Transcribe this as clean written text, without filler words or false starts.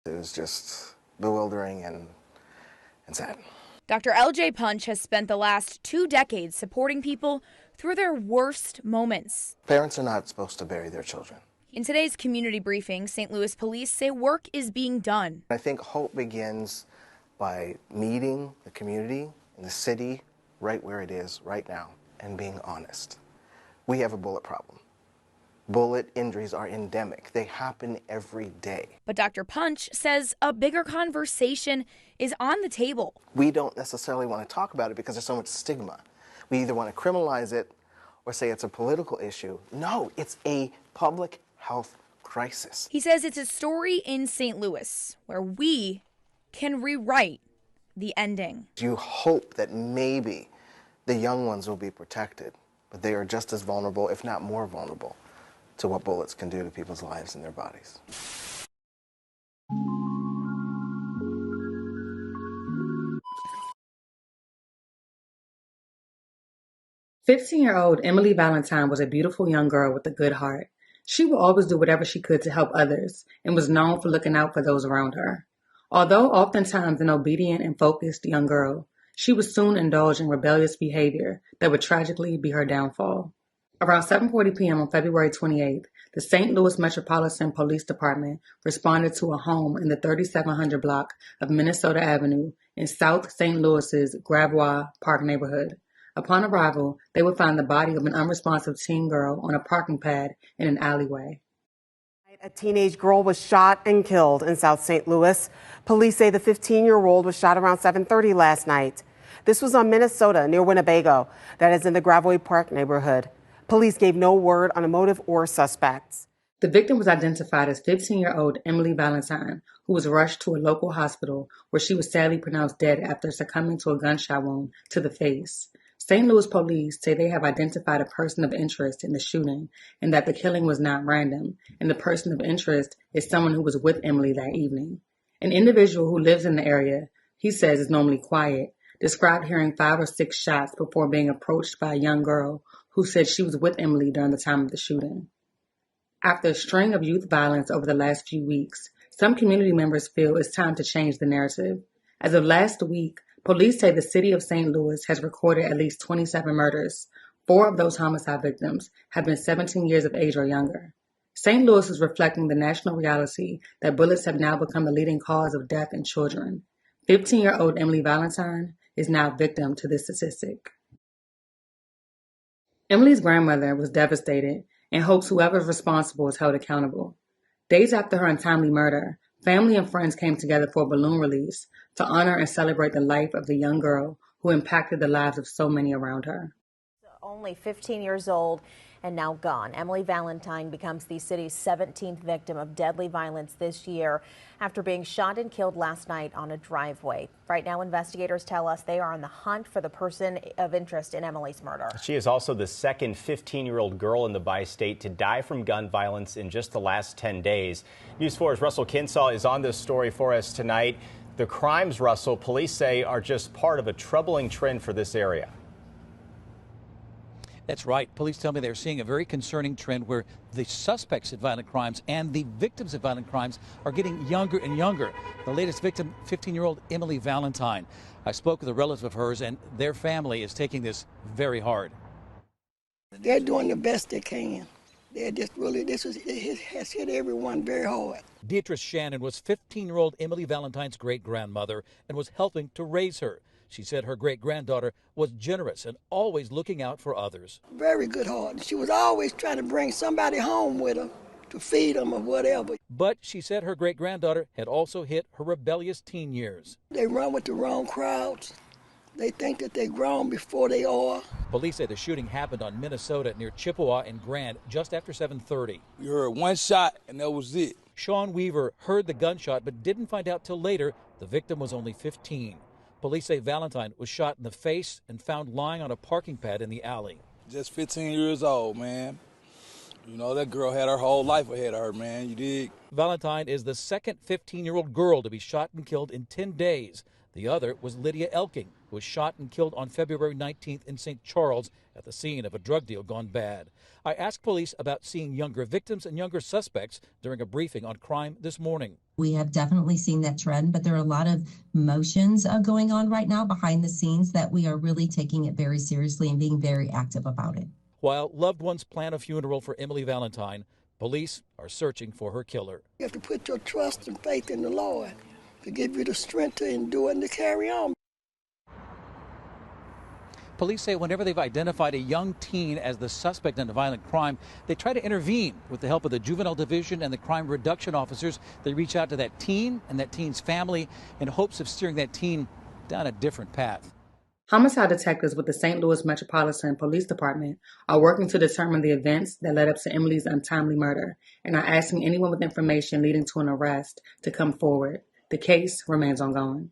It was just bewildering and sad. Dr. L.J. Punch has spent the last 2 decades supporting people through their worst moments. Parents are not supposed to bury their children. In today's community briefing, St. Louis police say work is being done. I think hope begins by meeting the community and the city right where it is right now and being honest. We have a bullet problem. Bullet injuries are endemic. They happen every day. But Dr. Punch says a bigger conversation is on the table. We don't necessarily want to talk about it because there's so much stigma. We either want to criminalize it or say it's a political issue. No, it's a public health crisis. He says it's a story in St. Louis where we can rewrite the ending. You hope that maybe the young ones will be protected, but they are just as vulnerable, if not more vulnerable, to what bullets can do to people's lives and their bodies. "15-year-old Emily Valentine was a beautiful young girl with a good heart. She would always do whatever she could to help others and was known for looking out for those around her. Although oftentimes an obedient and focused young girl, she would soon indulge in rebellious behavior that would tragically be her downfall. Around 7:40 p.m. on February 28th, the St. Louis Metropolitan Police Department responded to a home in the 3700 block of Minnesota Avenue in South St. Louis's Gravois Park neighborhood. Upon arrival, they would find the body of an unresponsive teen girl on a parking pad in an alleyway. A teenage girl was shot and killed in South St. Louis. Police say the 15-year-old was shot around 7:30 last night. This was on Minnesota near Winnebago, that is in the Gravois Park neighborhood. Police gave no word on a motive or suspects. The victim was identified as 15-year-old Emily Valentine, who was rushed to a local hospital where she was sadly pronounced dead after succumbing to a gunshot wound to the face. St. Louis police say they have identified a person of interest in the shooting and that the killing was not random, and the person of interest is someone who was with Emily that evening. An individual who lives in the area, he says is normally quiet, described hearing 5 or 6 shots before being approached by a young girl who said she was with Emily during the time of the shooting. After a string of youth violence over the last few weeks, some community members feel it's time to change the narrative. As of last week, police say the city of St. Louis has recorded at least 27 murders. 4 of those homicide victims have been 17 years of age or younger. St. Louis is reflecting the national reality that bullets have now become the leading cause of death in children. 15-year-old Emily Valentine is now victim to this statistic. Emily's grandmother was devastated and hopes whoever is responsible is held accountable. Days after her untimely murder, family and friends came together for a balloon release to honor and celebrate the life of the young girl who impacted the lives of so many around her. Only 15 years old and now gone. Emily Valentine becomes the city's 17th victim of deadly violence this year after being shot and killed last night on a driveway. Right now, investigators tell us they are on the hunt for the person of interest in Emily's murder. She is also the second 15-year-old girl in the bi-state to die from gun violence in just the last 10 days. News 4's Russell Kinsaw is on this story for us tonight. The crimes, Russell, police say are just part of a troubling trend for this area. That's right. Police tell me they're seeing a very concerning trend where the suspects in violent crimes and the victims of violent crimes are getting younger and younger. The latest victim, 15-year-old Emily Valentine. I spoke with a relative of hers, and their family is taking this very hard. They're doing the best they can. They're just really, it has hit everyone very hard. Beatrice Shannon was 15-year-old Emily Valentine's great-grandmother and was helping to raise her. She said her great-granddaughter was generous and always looking out for others. Very good heart. She was always trying to bring somebody home with her to feed them or whatever. But she said her great-granddaughter had also hit her rebellious teen years. They run with the wrong crowds. They think that they're grown before they are. Police say the shooting happened on Minnesota near Chippewa and Grand just after 7:30. We heard one shot and that was it. Sean Weaver heard the gunshot but didn't find out till later the victim was only 15. Police say Valentine was shot in the face and found lying on a parking pad in the alley. Just 15 years old, man. You know, that girl had her whole life ahead of her, man. You dig? Valentine is the second 15-year-old girl to be shot and killed in 10 days. The other was Lydia Elking, who was shot and killed on February 19th in St. Charles at the scene of a drug deal gone bad. I asked police about seeing younger victims and younger suspects during a briefing on crime this morning. We have definitely seen that trend, but there are a lot of motions going on right now behind the scenes that we are really taking it very seriously and being very active about it. While loved ones plan a funeral for Emily Valentine, police are searching for her killer. You have to put your trust and faith in the Lord to give you the strength to endure and to carry on. Police say whenever they've identified a young teen as the suspect in a violent crime, they try to intervene with the help of the Juvenile Division and the crime reduction officers. They reach out to that teen and that teen's family in hopes of steering that teen down a different path. Homicide detectives with the St. Louis Metropolitan Police Department are working to determine the events that led up to Emily's untimely murder and are asking anyone with information leading to an arrest to come forward. The case remains ongoing.